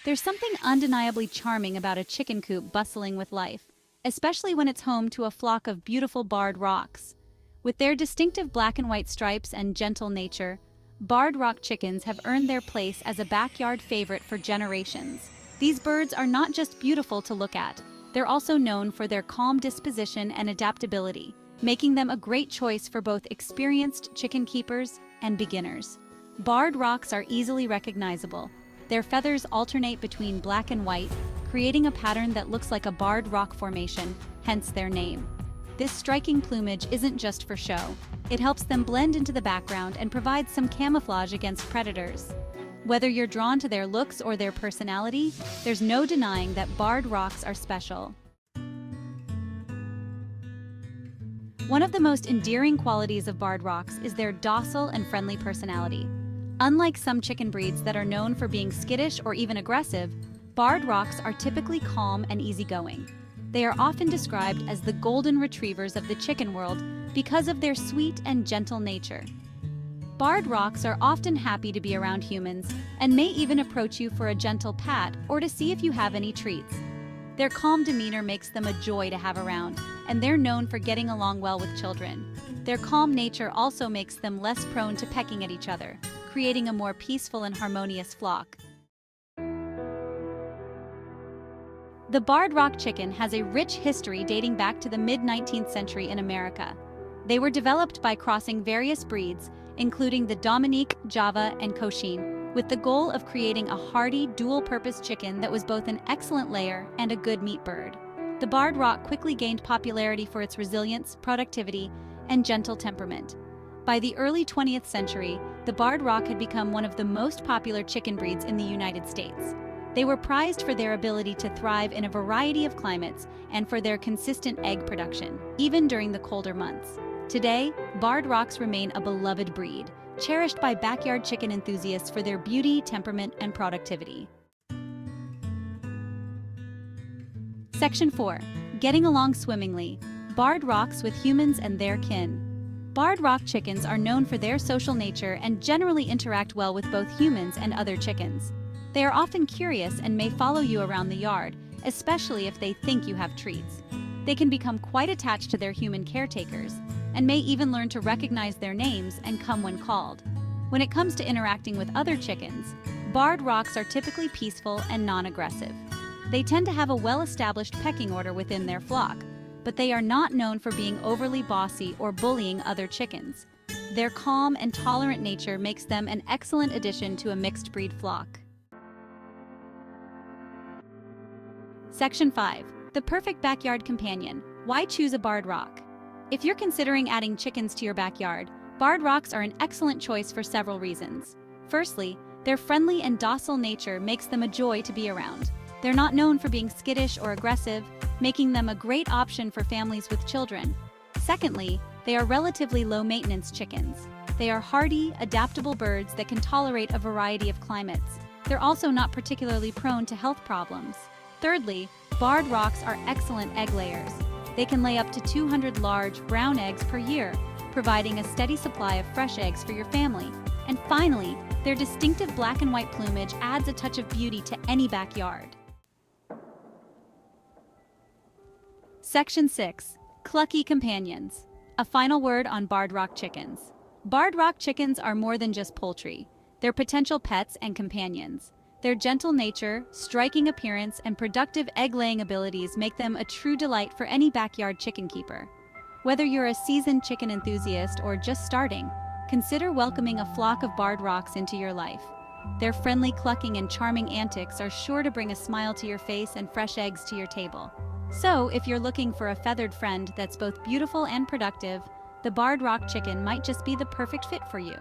There's something undeniably charming about a chicken coop bustling with life, especially when it's home to a flock of beautiful barred rocks. With their distinctive black and white stripes and gentle nature, barred rock chickens have earned their place as a backyard favorite for generations. These birds are not just beautiful to look at, they're also known for their calm disposition and adaptability, making them a great choice for both experienced chicken keepers and beginners. Barred rocks are easily recognizable. Their feathers alternate between black and white, creating a pattern that looks like a barred rock formation, hence their name. This striking plumage isn't just for show. It helps them blend into the background and provides some camouflage against predators. Whether you're drawn to their looks or their personality, there's no denying that barred rocks are special. One of the most endearing qualities of barred rocks is their docile and friendly personality. Unlike some chicken breeds that are known for being skittish or even aggressive, barred rocks are typically calm and easygoing. They are often described as the golden retrievers of the chicken world because of their sweet and gentle nature. Barred rocks are often happy to be around humans and may even approach you for a gentle pat or to see if you have any treats. Their calm demeanor makes them a joy to have around, and they're known for getting along well with children. Their calm nature also makes them less prone to pecking at each other, creating a more peaceful and harmonious flock. The barred rock chicken has a rich history dating back to the mid-19th century in America. They were developed by crossing various breeds, including the Dominique, Java, and Cochin, with the goal of creating a hardy, dual-purpose chicken that was both an excellent layer and a good meat bird. The barred rock quickly gained popularity for its resilience, productivity, and gentle temperament. By the early 20th century, the barred rock had become one of the most popular chicken breeds in the United States. They were prized for their ability to thrive in a variety of climates and for their consistent egg production, even during the colder months. Today, barred rocks remain a beloved breed, cherished by backyard chicken enthusiasts for their beauty, temperament, and productivity. Section 4. Getting along swimmingly. Barred rocks with humans and their kin. Barred rock chickens are known for their social nature and generally interact well with both humans and other chickens. They are often curious and may follow you around the yard, especially if they think you have treats. They can become quite attached to their human caretakers, and may even learn to recognize their names and come when called. When it comes to interacting with other chickens, barred rocks are typically peaceful and non-aggressive. They tend to have a well-established pecking order within their flock, but they are not known for being overly bossy or bullying other chickens. Their calm and tolerant nature makes them an excellent addition to a mixed breed flock. Section 5. The perfect backyard companion. Why choose a barred rock? If you're considering adding chickens to your backyard, barred rocks are an excellent choice for several reasons. Firstly, their friendly and docile nature makes them a joy to be around. They're not known for being skittish or aggressive, making them a great option for families with children. Secondly, they are relatively low-maintenance chickens. They are hardy, adaptable birds that can tolerate a variety of climates. They're also not particularly prone to health problems. Thirdly, barred rocks are excellent egg layers. They can lay up to 200 large, brown eggs per year, providing a steady supply of fresh eggs for your family. And finally, their distinctive black and white plumage adds a touch of beauty to any backyard. Section 6. Clucky companions. A final word on barred rock chickens. Barred rock chickens are more than just poultry. They're potential pets and companions. Their gentle nature, striking appearance, and productive egg-laying abilities make them a true delight for any backyard chicken keeper. Whether you're a seasoned chicken enthusiast or just starting, consider welcoming a flock of barred rocks into your life. Their friendly clucking and charming antics are sure to bring a smile to your face and fresh eggs to your table. So, if you're looking for a feathered friend that's both beautiful and productive, the barred rock chicken might just be the perfect fit for you.